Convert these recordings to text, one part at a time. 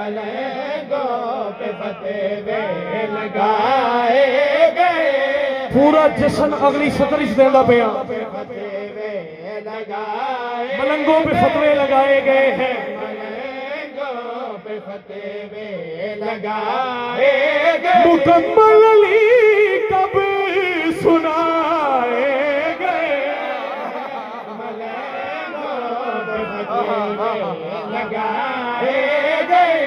मलंगों पे फतेवे लगाए गए। पूरा जश्न अगली सतर देना पिया। फतेवे लगाए, मलंगों पे फतवे लगाए गए हैं। मलंगों पे फतेवे लगाए गए। मुकम्मल अली कब सुनाए गए। मलंगों पे फतेवे लगाए गए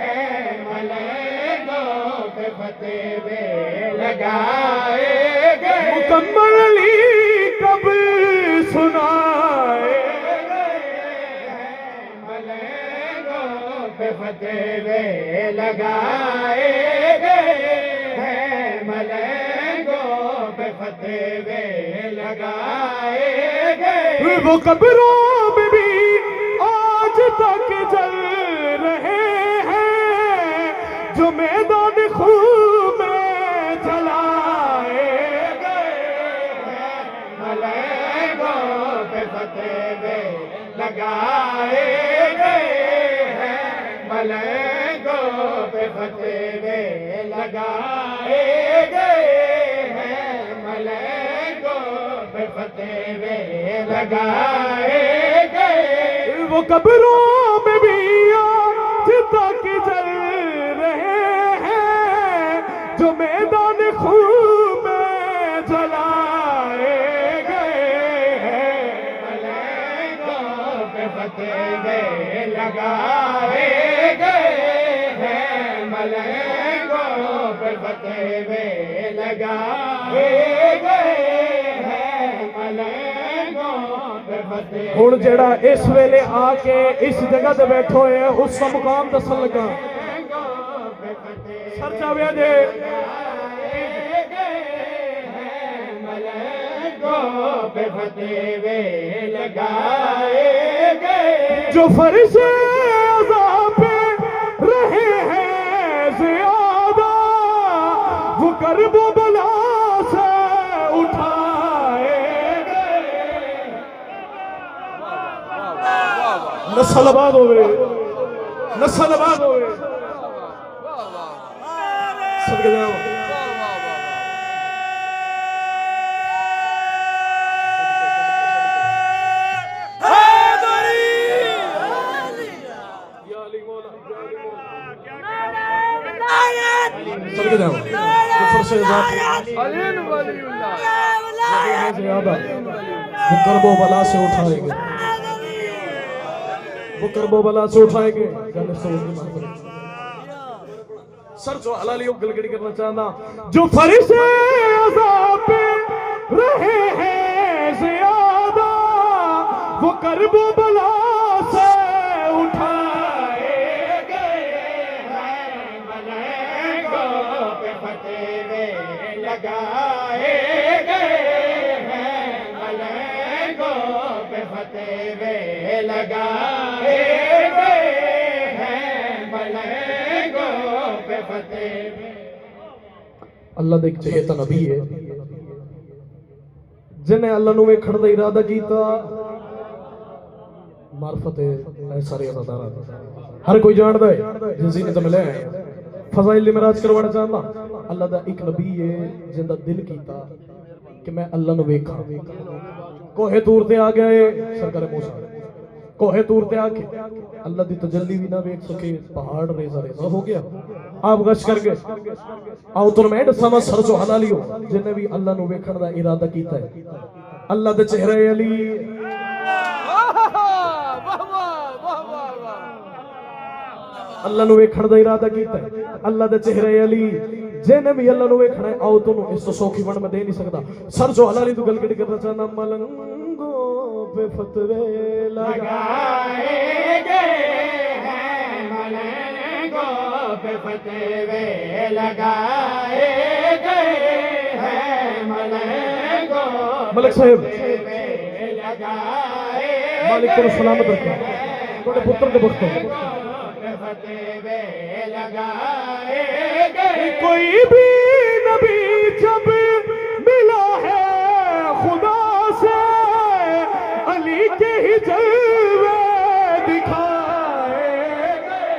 हैं। मलंगों पे फतेवे लगाए गए। मुकम्मल अली कब सुनाए गए हैं। मलंगों पे फतेवे लगाए गए हैं। मलंगों पे फतेवे लगाए गए। वो कब्रों में भी आज तक जल रहे हैं, जो मैदान खून में जलाए गए हैं। मलंगों पे फतेवे लगाए गए हैं। मलंगों पे फतेवे लगाए गए हैं। मलंगों पे फतेवे लगाए गए। वो कब्रों में भी आज तक जल रहे हैं, जो मैदान खून में जलाए गए हैं। मलंगों पे फतेवे लगाए गए हैं। मलंगों पे फतेवे लगाए गए हैं। मलंगों पे फतेवे। हुण जेड़ा इस वेले आके इस जगह ते बैठो है उसका मुकाम दसन लगा। सर जाविया जे मलंगों पे फतेवे लगाए गए। जो फर्श अज़ा पे रहे हैं ज़ियादा, वो कर्ब बला से उठाए गए। नस्ल आबाद होवे, नस्ल आबाद होवे। सदके जाओ। सदके जाओ। जो फर्श अज़ा पे ज़ियादा, वो कर्ब बला से उठाएंगे, वो कर्बो बला से उठाएंगे। सर जो हलाली गलगड़ी करना चाहना, जो फरिश्ते अज़ाब पे रहे हैं ज़ियादा, वो कर्बो बला से उठाए गए हैं। मलंगों पे फतेवे लगाए गए हैं। मलंगों पे फतेवे लगाए गए हैं। मलंगों पे फतेवे। अल्लाह दे एक चहेता नबी है जिन्हें अल्लाह नू वेखण दा इरादा कीता। मार्फत है सारे अदादारा हर कोई जानदा है जिसी ने तो मिले फजाइल मिराज करवाना चाहता। अल्लाह दा एक नबी है जिंदा दिल कीता कि मैं अल्लाह नू वेखा। कोहे तूर ते आ गए सरकार मूसा, कोहे तूर ते आके अल्लाह दी तजल्ली भी ना वेख सके, पहाड़ रेजा रेजा हो गया। आप गश कर गए आओ तुम मैं दसा सर जो हलाली हो जिन्हें भी अल्लाह नू वेखण दा इरादा कीता है। अल्लाह दे चेहरे अली अल्लाह नू वेखण दा इरादा कीता है। अल्लाह दे चेहरे अली जिन्हें भी अल्लाह नू वेखना है आओ तुम इस तो सौखी बन मैं दे नहीं सकता। सर जो हलाली तू गल करना चाहना। मलंगों पे फतवे लगाए गए हैं। मलंगों पे फतेवे लगाए गए हैं। मलंगों मलिक साहब पे लगाए मालिक को सलामत रखो, थोड़े पुत्र के बख्तो फतेवे लगाए गए। कोई भी नबी जब मिला है खुदा से अली के ही जलवे दिखाए गए।